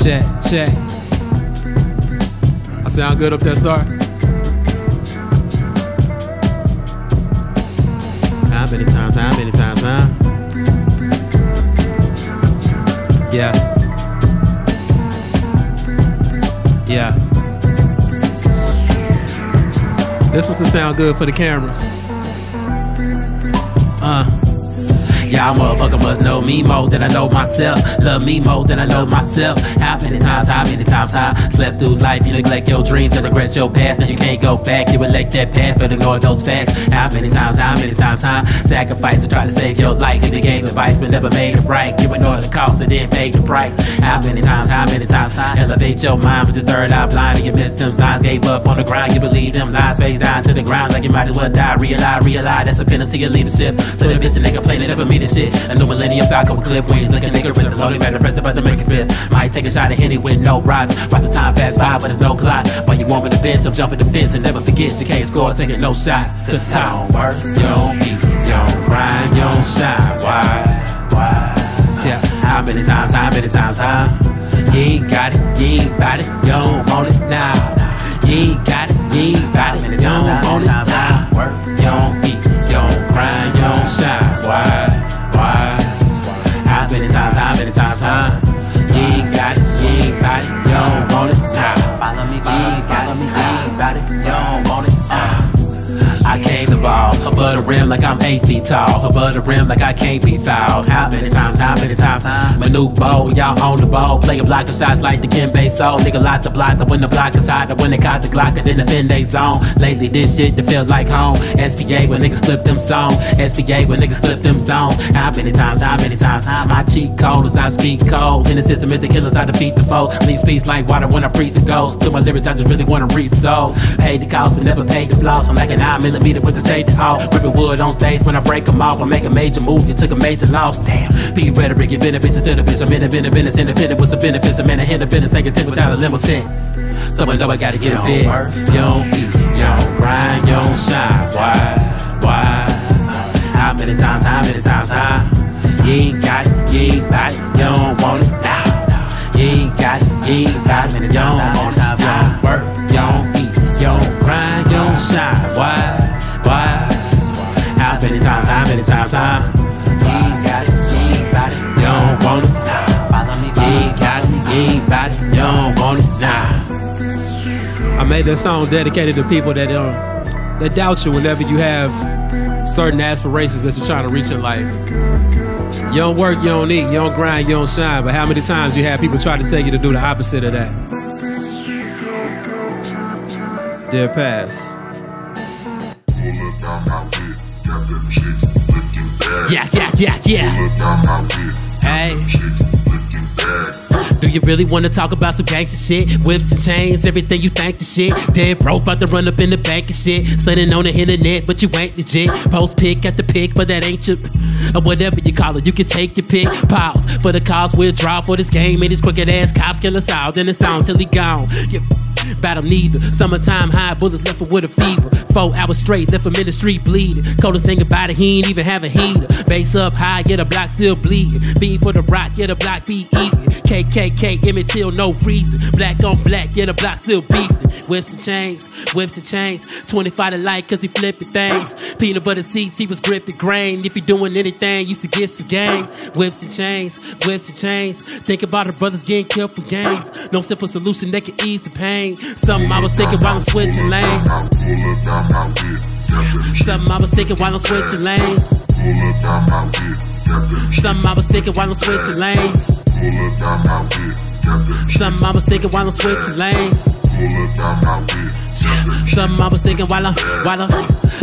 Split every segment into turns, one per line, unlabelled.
check, check. I sound good up there, Star? How many times, huh? Yeah. Yeah. This was to sound good for the cameras.
Y'all motherfucker must know me more than I know myself. Love me more than I know myself. How many times I slept through life? You neglect your dreams and regret your past. Now you can't go back, you elect that path but ignore those facts. How many times I sacrifice to try to save your life? If you gave advice but never made it right, you ignored the cost and then paid the price. How many times I elevate your mind with your third eye blind and you missed them signs? Gave up on the grind, you believe them lies, face down to the ground like you might as well die. Realize that's a penalty of leadership. So the bitch and nigga play, they never mean shit. A new millennium Falcon with clip wings, looking nigga prison loading, better press it, but to make it fit. Might take a shot at Henny with no rods. Watch the time pass by, but there's no clock. When you want me to bench, I'm jumping the fence and never forget you can't score, taking no shots. To the top, work, you don't eat, you don't grind, you don't shine. Why? Yeah. How many times, You ain't got it, you ain't bout it, you don't want it now. You ain't got it, you ain't bout it, you don't want it now. Work, you don't eat, you don't grind, you don't shine. Why? How many times, You ain't got it, you ain't bout it, you don't want it now. Follow me, you ain't got it, you ain't bout it, you don't want it now. I came to ball above the rim like I'm 8 feet tall, above the rim like I can't be fouled. How many times? My new bow, y'all on the ball, play a block of shots like the Kimbe soul. Nigga lock the block, the when the block is hot, the when they caught the Glock and then defend they zone. Lately this shit that feel like home. SPA when niggas flip them songs. How many times? My cheat code is I speak cold. In the system, if the killers, I defeat the foe. Leave speech like water when I preach the ghost. Through my lyrics, I just really wanna reach soul. Paid the cost, but never paid the flaws. I'm like a 9mm with the stage off. Ripping wood on stage when I break them off. I make a major move, you took a major loss. Damn, be rhetoric, you been a bitch instead of bitch. I'm in a business, independent with some benefits. I'm in a business, take a tip without a limo tent. Someone know I gotta get a bit. You don't eat, you don't grind, you don't shine. Why? How many times, You ain't got it, you ain't bout it, you don't want it now. You ain't got it, you ain't bout it, you don't want it. You don't work, you don't eat, you don't grind, you don't shine. Why? How many times, You ain't got it, you ain't bout it, you don't want it now. Follow me, you ain't got it, you ain't bout it, you don't want it now.
I made this song dedicated to people that doubt you whenever you have certain aspirations that you're trying to reach in life. You don't work, you don't eat, you don't grind, you don't shine. But how many times you have people try to tell you to do the opposite of that? Dear past. Yeah. Hey. Do you really wanna talk about some gangsta shit? Whips and chains, everything you think the shit. Dead broke, about to run up in the bank and shit. Sliding on the internet, but you ain't legit. Post pic at the pic, but that ain't your, or whatever you call it. You can take your pick. Pause for the cause, withdraw for this game. And these crooked ass cops kill us out, then it's on till he gone. Yeah. Battle neither. Summertime high, bullets left him with a fever. 4 hours straight, left him in the street bleeding. Coldest thing about it, he ain't even have a heater. Base up high, yeah, the block still bleeding. B for the rock, yeah, the block be eating. KKK, Emmett Till, no reason. Black on black, yeah, the block still beefing. Whips and chains, 25 to life, cause he flipping things. Peanut butter seats, he was gripping grain. If you doing anything, used to get some game. Whips and chains. Think about the brothers getting killed for gangs. No simple solution that can ease the pain. Something I was thinking while I'm switching lanes. Something I was thinking while I'm switching lanes. Something I was thinking while I'm switching lanes. Something I was thinking while I'm switching lanes. Something I was thinking while I'm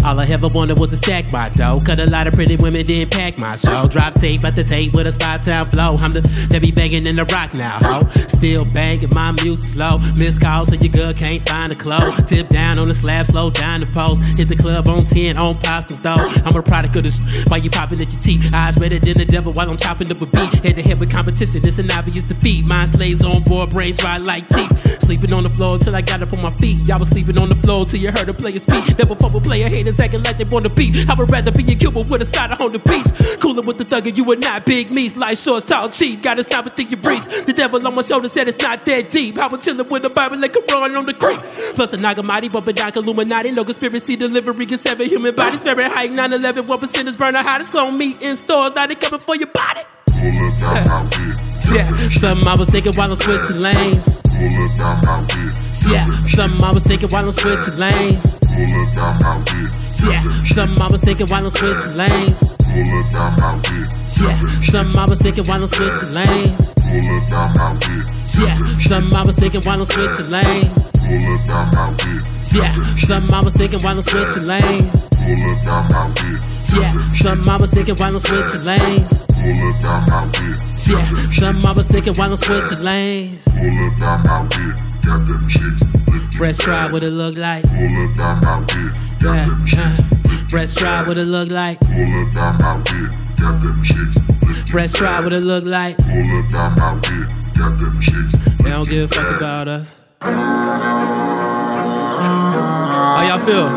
all I ever wanted was to stack my dough. Cut a lot of pretty women, didn't pack my show. Drop tape at the tape with a spot-town flow. I'm the that be banging in the rock now, ho. Still banging, my music slow. Missed calls so your girl can't find a clothes. Tip down on the slab, slow down the post. Hit the club on 10, on pops and throw. I'm a product of this, why you popping at your teeth? Eyes redder than the devil while I'm chopping up a beat. Head to head with competition, it's an obvious defeat. Mind slays on board, brains ride like teeth. sleeping on the floor till I got up on my feet. Y'all was sleeping on the floor till you heard a player speak. Never fuck with player haters acting like they want to beat. I would rather be in Cuba with a side of on the beach. Cooler with the thugger, you are not big meats. Life short, tall, cheap. Gotta stop and think you breeze. The devil on my shoulder said it's not that deep. I was chilling with the Bible like Quran on the creek. Plus a Nagamati, bumping down Illuminati. No conspiracy delivery can 7 human bodies. Fahrenheit 9/11, 1% is burning hottest. Clone meat in stores, now they coming for your body. Yeah, something I was thinking while I'm switching lanes. Yeah, something I was thinking while I'm switching lanes. Yeah, something I was thinking while I'm switching lanes. Yeah, something I was thinking while I'm switching lanes. Yeah, something I was thinking while I'm switching lanes. Yeah, something I was thinking while I'm switching lanes. Yeah, something I was thinking while I'm switching lanes. Yeah, something I was thinking while I'm switching lanes. Fresh try what it look like. Yeah, fresh try what it look like. Fresh try what it look like. They don't give a fuck about us. How y'all feel?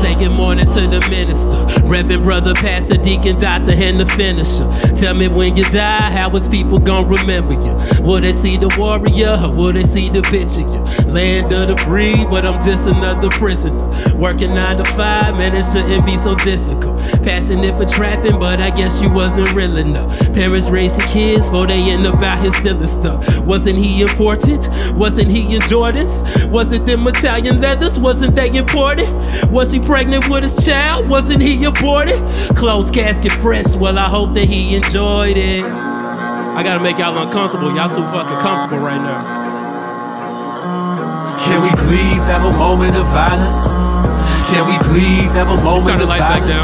Say good morning to the minister, Reverend brother, pastor, deacon, doctor, and the finisher. Tell me when you die, how is people gonna remember you? Will they see the warrior or will they see the bitch of you? Land of the free, but I'm just another prisoner. Working 9 to 5, man, it shouldn't be so difficult. Passionate for trapping, but I guess you wasn't real enough. Parents raising kids before they end up out here stealing stuff. Wasn't he important? Wasn't he in Jordans? Wasn't them Italian leathers? Wasn't they important? Was he pregnant with his child? Wasn't he aborted? Closed casket press, well I hope that he enjoyed it. I gotta make y'all uncomfortable, y'all too fucking comfortable right now.
Can we please have a moment of violence? Can we please have a moment
Turn the
of
lights
violence?
back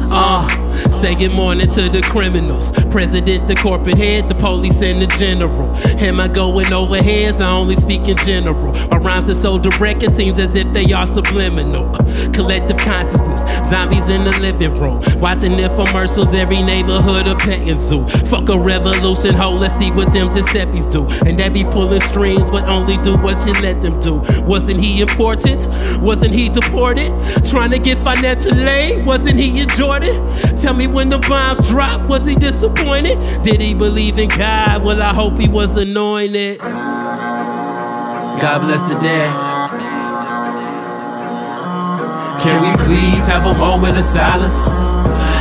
down. Say good morning to the criminals. President, the corporate head, the police, and the general. Am I going over heads? I only speak in general. My rhymes are so direct, it seems as if they are subliminal. Collective consciousness, zombies in the living room. Watching infomercials, every neighborhood a petting zoo. Fuck a revolution, ho, let's see what them Giuseppe's do. And they be pulling strings, but only do what you let them do. Wasn't he important? Wasn't he deported? Trying to get financial aid? Wasn't he in Jordan? Tell me when the bombs dropped, was he disappointed? Did he believe in God? Well, I hope he was anointed.
God bless the dead. Can we please have a moment of silence?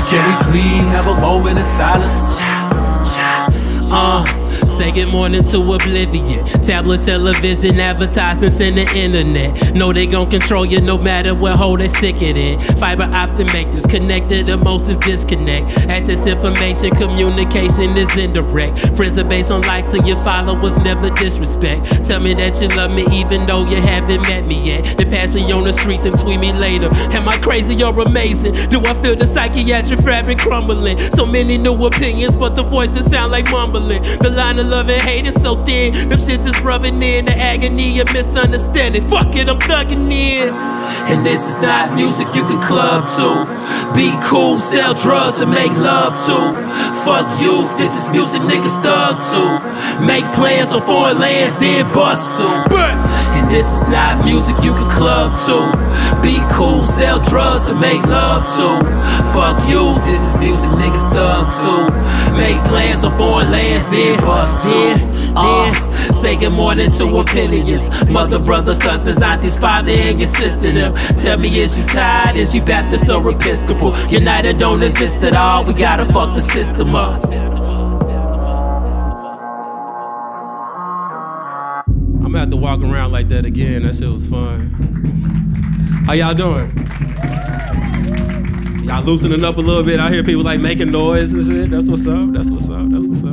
Can we please have a moment of silence?
Say good morning to oblivion. Tablet, television, advertisements, and the internet. Know they gon' control you no matter what hole they stick it in. Fiber optic makers, connected emotions disconnect. Access information, communication is indirect. Friends are based on likes and your followers never disrespect. Tell me that you love me even though you haven't met me yet. They pass me on the streets and tweet me later. Am I crazy or amazing? Do I feel the psychiatric fabric crumbling? So many new opinions, but the voices sound like mumbling. The line of love and hate is so thin, them shits is rubbing in the agony of misunderstanding. Fuck it, I'm thugging in.
And this is not music you can club to. Be cool, sell drugs and make love to. Fuck youth, this is music niggas thug to. Make plans on foreign lands, then bust to. And this is not music you can club to. Be cool, sell drugs and make love to. Fuck youth, this is music niggas thug to. Make plans on foreign lands, then bust to. Say good morning to opinions. Mother, brother, cousins, aunties, father, and your sister them. Tell me, is you tired? Is you Baptist or Episcopal? United don't exist at all, we gotta fuck the system up.
I'm gonna have to walk around like that again, that shit was fun. How y'all doing? Y'all loosening up a little bit. I hear people like making noise and shit. That's what's up, that's what's up, that's what's up.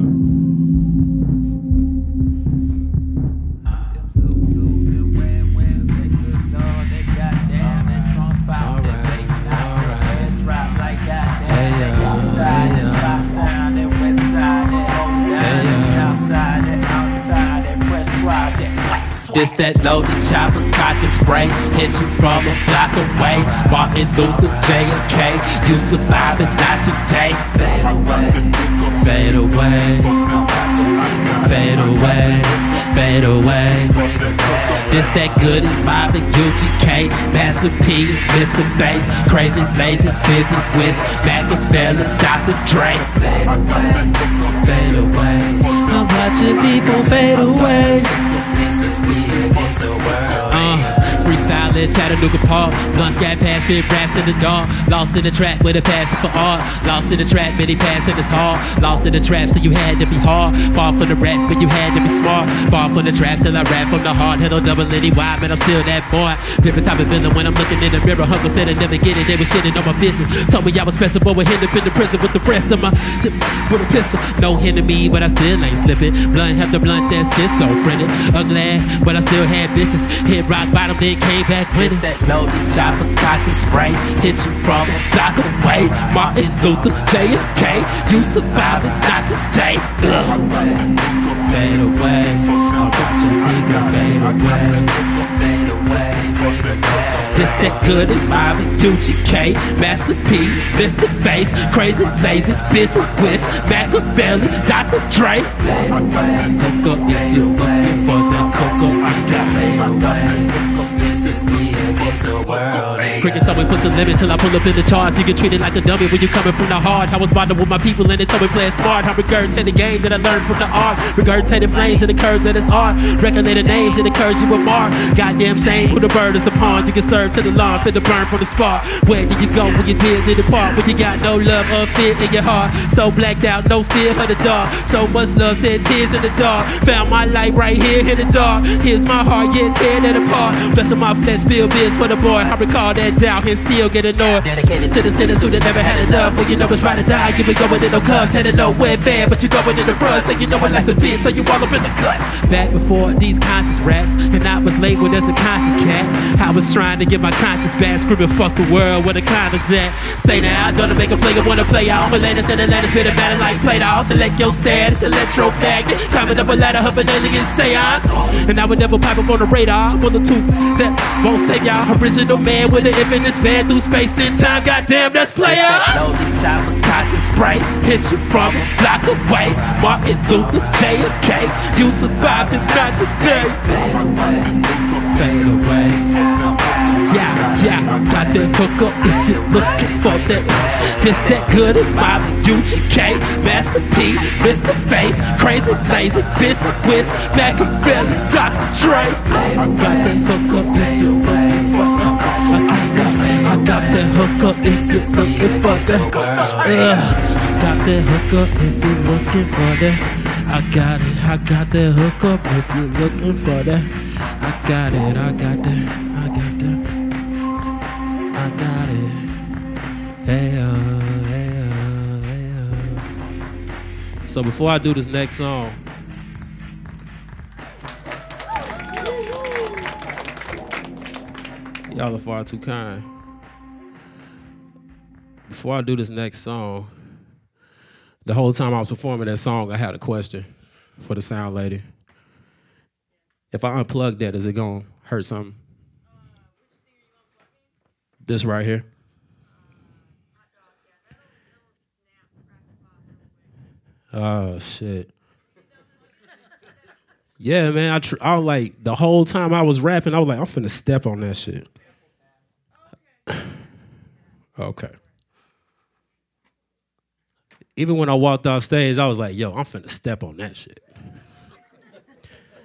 Outside, that fresh tribe, that swag.
This that loaded chopper, cock and spray, hit you from a block away. Martin Luther, JFK, you surviving, not today. Fade away, fade away, fade away, fade away. This that good and mobbing UGK, Master P, Mr. Face, crazy, lazy, busy, wish, Machiavelli, Dr. Dre. Fade away, fade away. I'm watching people fade away. This is me against the world. Freestyle in Chattanooga Park. Once got past, spit raps in the dark. Lost in the trap with a passion for art. Lost in the trap, many paths in this hard. Lost in the trap, so you had to be hard. Far from the rats, but you had to be smart. Far from the trap, till I rap from the heart. Hello, double any wide, man, I'm still that boy. Different type of villain when I'm looking in the mirror. Hunger said I never get it, they was shitting on my vision. Told me I was special, but we're hid up in the prison with the rest of my with a pistol. No hint of me, but I still ain't slipping. Blunt have the blunt that's schizophrenic. Ugly, but I still had bitches. Hit rock bottom, then came back with it. That loaded chopper, cock and spray, hit you from a block away. Martin Luther, JFK, you surviving, not today. Fade away, I'm watching nigga fade away, fade away, fade away. This that good and mobbing UGK, Master P, Mr. Face, crazy, lazy, busy, wish, Machiavelli, Dr. Dre. Fade away, hook up if you're looking for that cocoa. Fade away. This is me against the world. Cricket told me put some limit till I pull up in the charts. You get treated like a dummy when you coming from the heart. I was bonded with my people and they told me play it smart. I regurgitate the game that I learned from the art. Regurgitated flames and the curves that it's art. Recollected names and the curves you were marked. Goddamn shame who the bird is the pawn. You get served to the lawn, fit the burn from the spark. Where did you go when you did to depart? When you got no love or fear in your heart. So blacked out, no fear for the dark. So much love, shed tears in the dark. Found my light right here in the dark. Here's my heart, yeah, tear that apart. Blessing my flesh, spill beers for the boy. I recall that doubt and still get annoyed. Dedicated to the sinners who never had enough. When you know it's right to die, you be going in no cuffs. Headed nowhere fair, but you going in the rush. So you know it likes to be, so you all up in the guts. Back before these conscious raps, and I was labeled as a conscious cat. I was trying to get my conscience back, screaming fuck the world where the condoms at. Say now, I don't make a player wanna play out. Atlantis and Atlantis, bit of battle like play-offs. Select your status, electromagnet. Climbing up a ladder of an alien seance. And I would never pop up on the radar. One or two that won't save y'all. Original man with an infinite span through space and time. Goddamn, that's player. Loaded chopper, cock and spray, hit you from a block away. Martin Luther, JFK, you surviving, not today. Fade away, fade away. Yeah, got that hook up if you're looking for that. This that good and mobbing UGK, Master P, Mr. Face, crazy, lazy, busy, wish, Machiavelli, Dr. Dre. Got that hook up if you're looking for that. I got that hook up if you're looking for that. Got that hook up if you're looking for that. I got it, I got that hook up if you're looking for that. I got it, I got that, I got that. I got it. Hey, hey. So before I do this next song, y'all are far too kind. Before I do this next song, the whole time I was performing that song, I had a question for the sound lady. If I unplug that, is it gonna hurt something? This right here. Oh shit. Yeah, man. I was like, the whole time I was rapping, I was like, I'm finna step on that shit. Okay. Even when I walked off stage, I was like, yo, I'm finna step on that shit.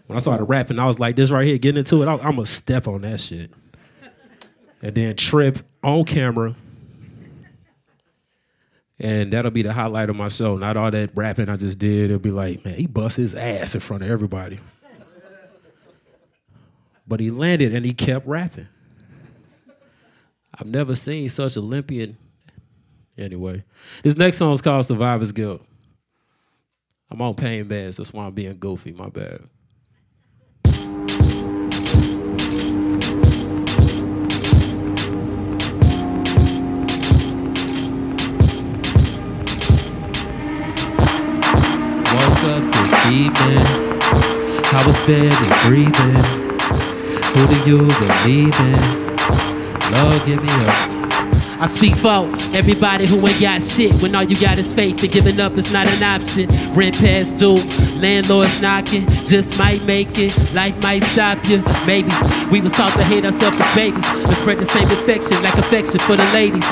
When I started rapping, I was like, this right here, getting into it, I'm gonna step on that shit. And then trip on camera. And that'll be the highlight of my show. Not all that rapping I just did. It'll be like, man, he bust his ass in front of everybody. But he landed and he kept rapping. I've never seen such Olympian. Anyway, this next song is called Survivor's Guilt. I'm on pain meds, that's why I'm being goofy, my bad. Woke up this evening, I was barely breathing.
Who do you believe in? Lord, give me up. I speak for everybody who ain't got shit when all you got is faith and giving up is not an option. Rent past due, landlords knocking, just might make it, life might stop you. Maybe we was taught to hate ourselves as babies and spread the same infection like affection for the ladies.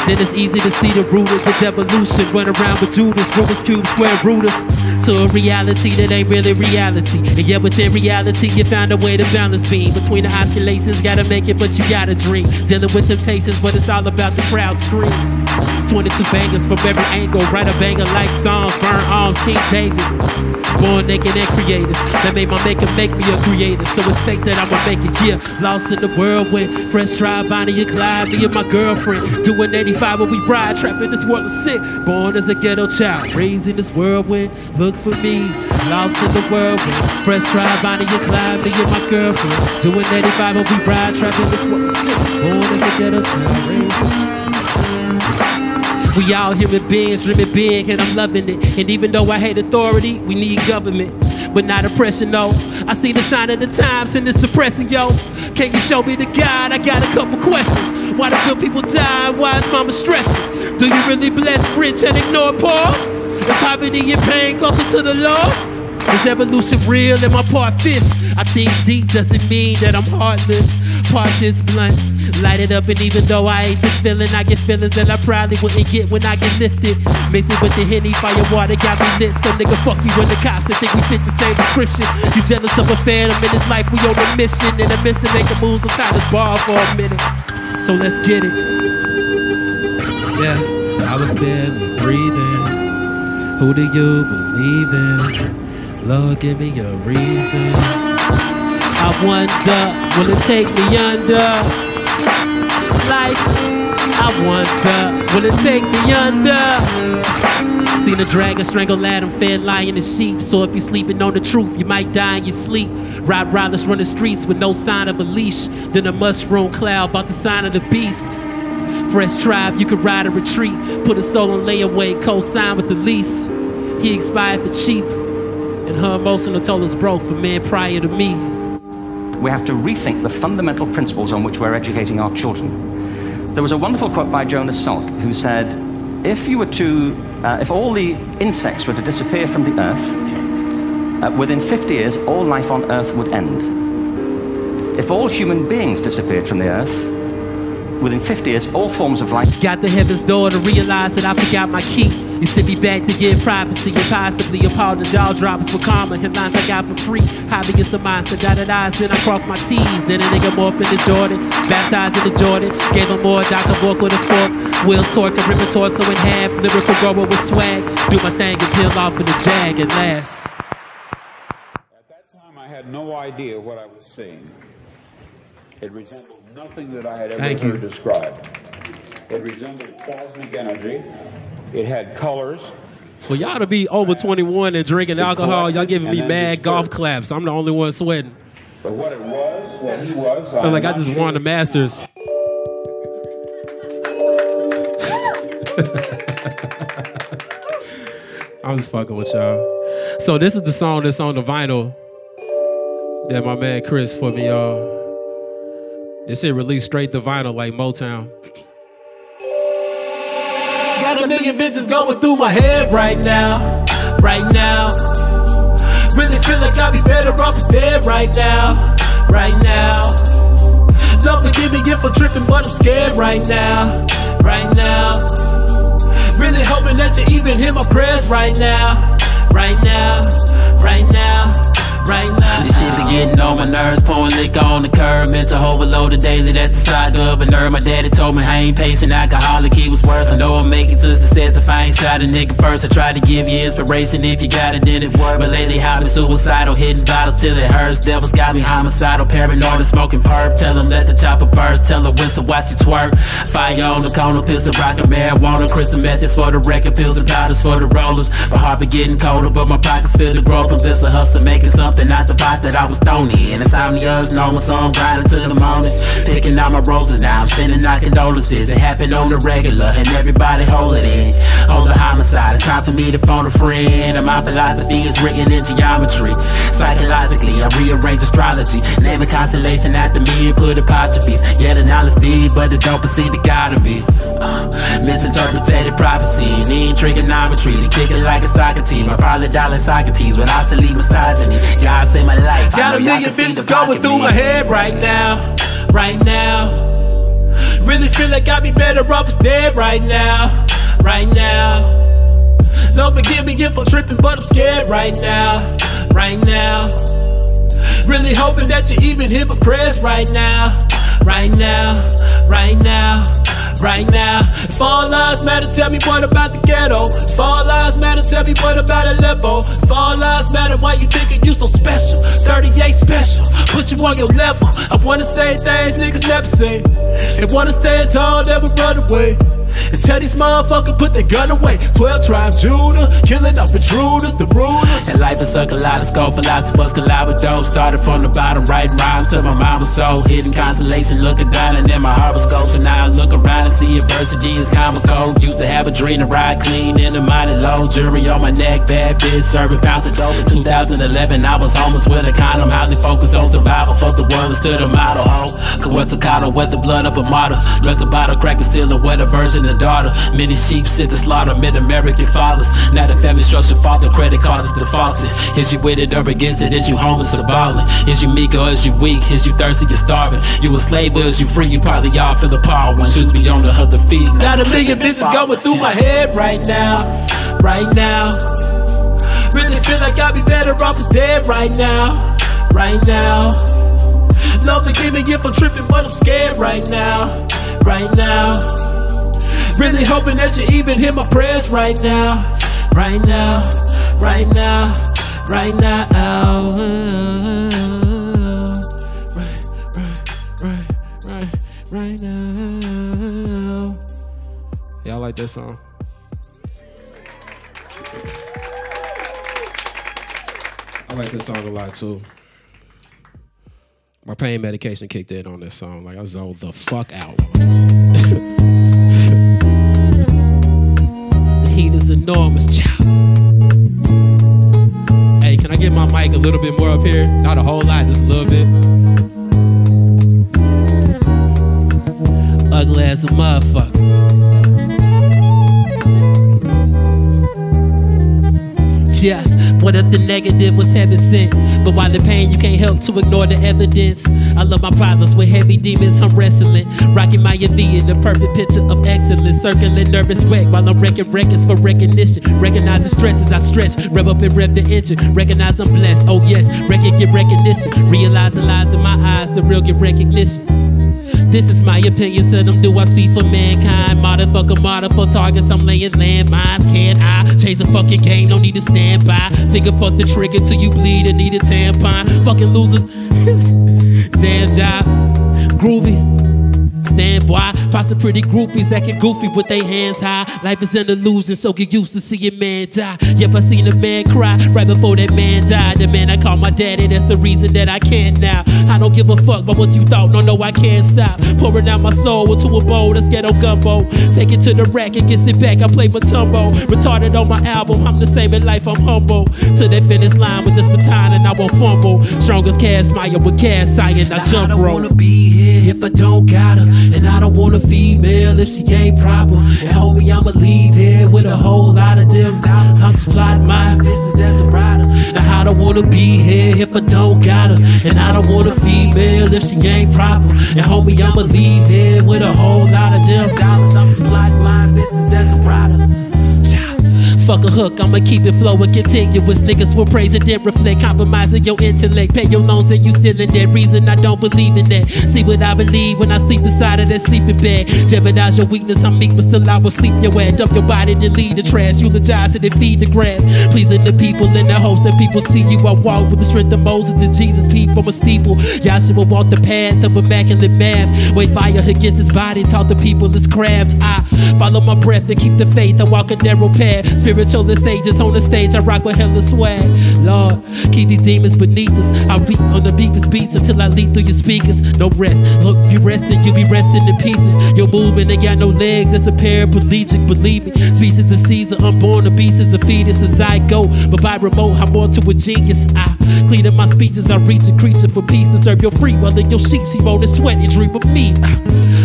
Then it's easy to see the root of the devolution. Run around with Judas, Rubik's Cube, square rooters. To a reality that ain't really reality. And yet within reality you found a way to balance beam. Between the oscillations, gotta make it but you gotta dream. Dealing with temptations but it's all about the crowd screams. 22 bangers from every angle. Write a banger like songs, burn arms, King David. Born naked and creative. That made my maker make me a creative. So it's fake that I'ma make it, yeah. Lost in the whirlwind. Fresh tribe, Bonnie and Clyde, me and my girlfriend. Doing 85 when we ride, trapped in this world of sick. Born as a ghetto child, raised in this whirlwind. Look for me, lost in the whirlwind. Fresh tribe, Bonnie and Clyde, me and my girlfriend. Doing 85 when we ride, trapped in this world of sick. Born as a ghetto child, raised. We all human beings, dreaming big, and I'm loving it. And even though I hate authority, we need government, but not oppression, no. I see the sign of the times and it's depressing, yo. Can you show me the guide? I got a couple questions. Why the good people die? Why is mama stressing? Do you really bless rich and ignore poor? Is poverty and pain closer to the Lord? Is evolution real? Am I part fish? I think deep doesn't mean that I'm heartless. Part this blunt, light it up, and even though I ain't this feeling, I get feelings that I probably wouldn't get when I get lifted. Mix it with the Henny, fire water got me lit. So nigga, fuck you and the cops that think we fit the same description. You jealous of a phantom in this life, we on a mission. And a mission making moves, I'm trying to bar for a minute. So let's get it. Yeah, I was barely breathing. Who do you believe in? Lord, give me a reason. I wonder, will it take me under? Life, I wonder, will it take me under? Seen a dragon strangle Adam, fed lion and sheep. So if you're sleeping on the truth, you might die in your sleep. Rob Rollins run the streets with no sign of a leash. Then a mushroom cloud about the sign of the beast. Fresh tribe, you could ride a retreat. Put a soul on layaway, co-sign with the lease. He expired for cheap. And her emotional toll is broke for men prior to me.
We have to rethink the fundamental principles on which we're educating our children. There was a wonderful quote by Jonas Salk who said, if all the insects were to disappear from the earth, within 50 years, all life on earth would end. If all human beings disappeared from the earth, within 50 years, all forms of life.
Got the heaven's door to realize that I forgot my key. You sent me back to give privacy and possibly appalled the jaw droppers for karma. And lines I got for free. Hobbyists of mine, so dotted eyes, then I crossed my T's. Then a nigga morphed into Jordan, baptized into Jordan. Gave him more Dr. Bork with a fork. Wheels torque and rip a torso in half. Lyrical grower with swag. Do my thing and peel off in the jag and last.
At that time, I had no idea what I was seeing. It resembled nothing that I had ever heard described. It resembled cosmic energy. It had colors.
For y'all to be over 21 and drinking alcohol, y'all giving me mad golf claps. I'm the only one sweating.
But what it was, what he was,
I feel like I just won the Masters. I'm just fucking with y'all. So this is the song that's on the vinyl that my man Chris put me on. This shit released straight to vinyl like Motown. Got a million visions going through my head right now. Right now. Really feel like I'd be better off dead right now. Right now. Don't forgive me if I'm tripping, but I'm scared right now. Right now. Really hoping that you even hear my prayers right now. Right now. Right now. Right now.
This shit be getting on my nerves, pouring liquor on the curb. Mental overloaded daily, that's the side of a nerve. My daddy told me I ain't patient, alcoholic, he was worse. I know I'm making to success if I ain't shot a nigga first. I tried to give you inspiration, if you got it, then it work. But lately I've been suicidal, hitting bottles till it hurts. Devils got me homicidal, paranoid, smoking perp. Tell him let the chopper burst, tell her whistle, watch you twerk. Fire on the corner, pistol, rockin' marijuana. Crystal methods for the record, pills and powders for the rollers. My heart be getting colder, but my pockets feel the growth from this a hustle, making something out the pot that I was thrown in. Insomnia's normal, so I'm grinding till the morning. Picking out my roses now, I'm sending out condolences. It happened on the regular, and everybody hold it in. On the homicide, it's time for me to phone a friend. And my philosophy is written in geometry. So psychologically. I rearrange astrology, name a constellation after me and put apostrophes. Yeah, the knowledge deep, but it don't proceed to God of me. Misinterpreted prophecy, need trigonometry to kick it like a soccer team. I probably dollar Socrates with obsolete misogyny. God saved my life.
Got a million visions going through my head right now, right now. Really feel like I'd be better off as dead right now, right now. Lord forgive me if I'm tripping, but I'm scared right now, right now. Really hoping that you even hear my prayers right now, right now, right now. Right now, if all lives matter, tell me what about the ghetto? If all lives matter, tell me what about Aleppo? If all lives matter, why you thinking you so special? 38 special, put you on your level. I wanna say things niggas never say, and wanna stand tall, never run away. And tell these motherfuckers put their gun away. 12 tribe Judah, killing off intruders, the rulers.
And life is a kaleidoscope, philosophers collide with those. Started from the bottom, writing rhymes till my mind was so hidden constellation, looking down and then my heart was cold. So now I look around and see adversity is comical. Used to have a dream to ride clean in a mighty low. Jury on my neck, bad bitch, serving pounds of dope. In 2011, I was homeless with a condom. Highly focused on survival, fuck the world instead of model. Kawatakato, wet the blood of a martyr. Dress a bottle, crack a seal, wet a version of daughter. Many sheep sit to slaughter, mid-American fathers. Now the family structure falter, credit cards is defaulted. Is you with it or against it? Is you homeless or balling? Is you meek or is you weak? Is you thirsty or starving? You a slave or is you free? You probably all feel the power when shoes be on the other feet.
Got a million visions going through my head right now, right now. Really feel like I'd be better off as dead right now, right now. Lord forgive me if I'm tripping, but I'm scared right now, right now. Really hoping that you even hear my prayers right now, right now, right now, right now. Right now. Y'all like that song? I like this song a lot too. My pain medication kicked in on this song. Like I zoned the fuck out. Heat is enormous, child. Hey, can I get my mic a little bit more up here? Not a whole lot, just a little bit. Ugly as a motherfucker. Yeah, what if the negative was heaven sent? But while the pain, you can't help to ignore the evidence. I love my problems with heavy demons, I'm wrestling. Rocking my V in the perfect picture of excellence. Circling nervous wreck while I'm wrecking records for recognition. Recognize the stresses I stretch, rev up and rev the engine. Recognize I'm blessed, oh yes, record get recognition. Realize the lies in my eyes, the real get recognition. This is my opinion, said them do I speak for mankind. Motherfucker, martyr for targets, I'm laying landmines. Can't I change the fucking game, no need to stand by. Figure fuck the trigger till you bleed and need a tampon. Fucking losers, damn job, groovy. Stand by, pop some pretty groupies acting goofy with their hands high. Life is an illusion, so get used to seeing man die. Yep, I seen a man cry right before that man died. The man I call my daddy, that's the reason that I can't now. I don't give a fuck about what you thought, no, I can't stop. Pouring out my soul into a bowl, that's ghetto gumbo. Take it to the rack and get it back, I play Matumbo. Retarded on my album, I'm the same in life, I'm humble. To that finish line with this baton and I won't fumble. Strongest cast Maya with cast iron, I jump rope. I don't wanna be here if I don't got her. And I don't want a female if she ain't proper. And homie, I'ma leave here with a whole lot of them dollars. I'm just plotting my business as a rider. Now I don't wanna be here if I don't got her. And I don't want a female if she ain't proper. And homie, I'ma leave here with a whole lot of them dollars. I'm just plotting my business as a rider. Fuck a hook, I'ma keep it flowing continuous. Niggas will praise and then reflect, compromising your intellect. Pay your loans and you still in that reason I don't believe in that. See what I believe when I sleep inside of that sleeping bed. Jeopardize your weakness, I'm meek but still I will sleep your head. Dump your body then lead the trash. Eulogize and then feed the grass. Pleasing the people in the hopes that people see you. I walk with the strength of Moses and Jesus peep from a steeple. Yahshua walk the path of immaculate math. Wait fire against his body, taught the people his craft. I follow my breath and keep the faith. I walk a narrow path. Spiritual chosen sages on the stage. I rock with hella swag. Lord, keep these demons beneath us. I'll beat on the deepest beats until I leap through your speakers. No rest. Look, if you resting, you be resting in pieces. Your movement ain't got no legs. It's a paraplegic, believe me. Species of Caesar, unborn, the beast is a fetus as I go. But by remote, I'm more to a genius. I clean up my speeches. I reach a creature for peace. Disturb your free while in your sheets. He roll and sweat and dream of me.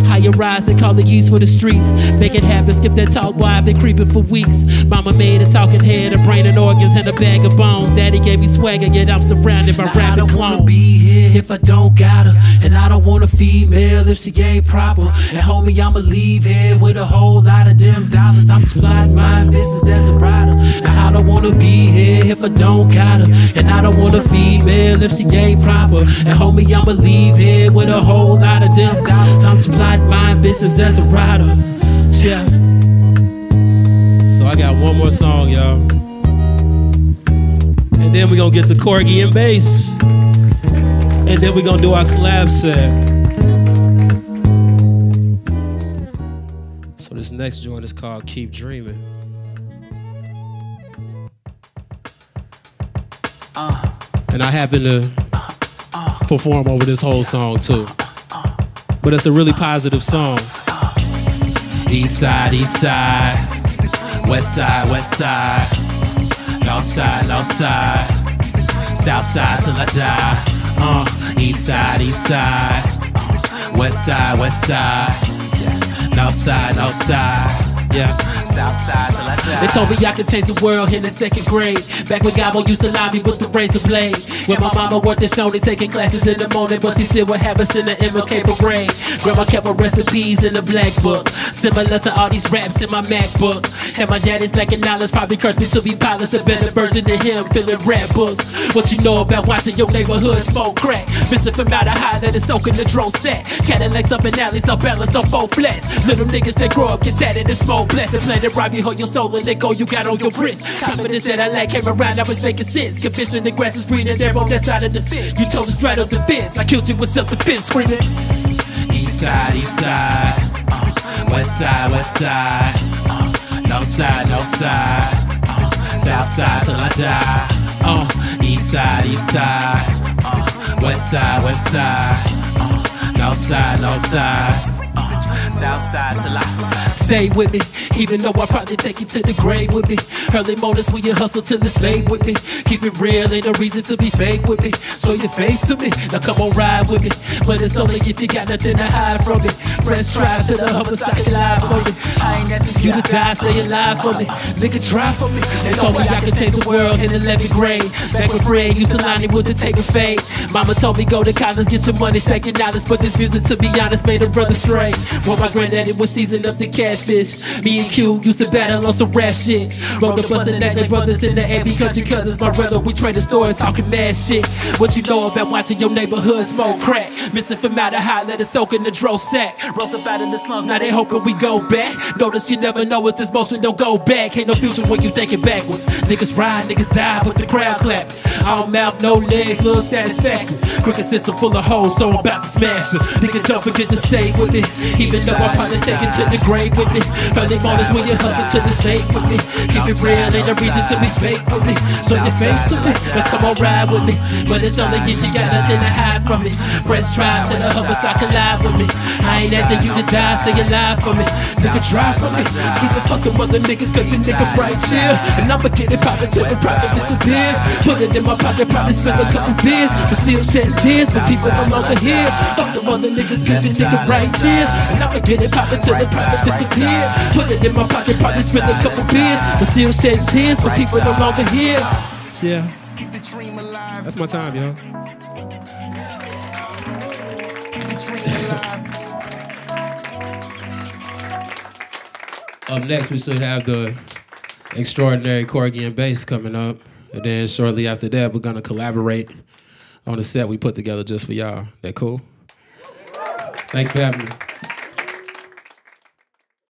Higher rise and call the yeast for the streets. Make it happen, skip that talk, boy, I've been creeping for weeks. Mama made a talking head, a brain and organs, and a bag of bones. Daddy gave me swagger, yet I'm surrounded by rabid clones. I don't wanna be here if I don't got her, and I don't want a female if she ain't proper. And homie, I'ma leave here with a whole lot of them dollars. I'm sliding my business as a rider. Now I don't wanna be here if I don't got her, and I don't want a female if she ain't proper. And homie, I'ma leave here with a whole lot of them dollars. I'm sliding my business as a rider. Yeah. So I got one more song, y'all. And then we're gonna get to Corgi and bass. And then we're gonna do our collab set. So this next joint is called Keep Dreaming. And I happen to perform over this whole song too. But it's a really positive song. East side, west side, west side, north side, south side till I die. East side, west side, north side, yeah. Southside till I die. They told me I could change the world in the second grade. Back when Gabo used to lie me with the razor blade. When my mama worked at Sony taking classes in the morning, but she still would have us in the MLK parade. Grandma kept her recipes in the black book, similar to all these raps in my MacBook. And my daddy's lacking knowledge probably cursed me to be polished. A better version than him, filling rap books. What you know about watching your neighborhood smoke crack? Missing from out of high that is soaking the drone set. Cadillacs up in alleys, off balance on 4 flats. Little niggas that grow up get tatted and smoke blessed. And plan to rob you, hold your soul and let go you got on your wrist. Confidence that I lack came around, I was making sense. Convinced when the grass is greener there on that side of the fence. You told us straight up the fence, I killed you with self-defense, screaming east side, west side, north side, south side till I die. East side, west side, north side, south side till I stay with me, even though I probably take you to the grave with me. Early mornings when you hustle till it's late with me. Keep it real, ain't no reason to be fake with me. Show your face to me, now come on ride with me. But it's only if you got nothing to hide from me. Fresh drive to the hubble socket live for me. I ain't asking you to die, stay alive for me. Nigga, try for me. They told me I could change the world in 11th grade. Back when Fred used to line me with the tape and fade. Mama told me go to college, get your money, stack your knowledge. But this music, to be honest, made a brother stray. When my granddaddy was seasoned up the catfish, me and Q used to battle on some rap shit. Roll the bus and that brothers in the AB country cousins. My brother, we traded stories, talking mad shit. What you know about watching your neighborhood smoke crack? Missing from out of high, let it soak in the dro sack. Roast up out in the slums, now they hoping we go back. Notice you never know if this motion don't go back. Ain't no future when you thinking backwards. Niggas ride, niggas die, but the crowd clap. All mouth, no legs, little satisfaction. Crooked system full of hoes, so I'm about to smash it. Nigga, don't forget to stay with it. Even though I probably take it to the grave with me. Early mornings when you hustle to the state with me. Keep it real, ain't no reason to be fake with me. Show your face to me, now come on ride with me. But it's only if you got nothing to hide from me. Fresh tribe to the hubble so I can lie with me. I ain't asking you to die, stay alive for me. Nigga, try for me. Screaming fuck them other niggas cause you nigga right chill. And I'ma get it poppin' till the profit disappear. Put it in my pocket, probably spill a couple beers. But still shedding tears for people no longer here. Fuck them other niggas cause you nigga right chill. And I'ma get it poppin' till the profit disappear. Put it in my pocket, probably spill a couple beers. But still shedding tears for people no longer here. Yeah.
Keep the dream alive.
That's my time, y'all.
Keep the dream alive.
Up next, we should have the extraordinary Corgi and bass coming up. And then shortly after that, we're gonna collaborate on a set we put together just for y'all. That cool? Thanks for having me.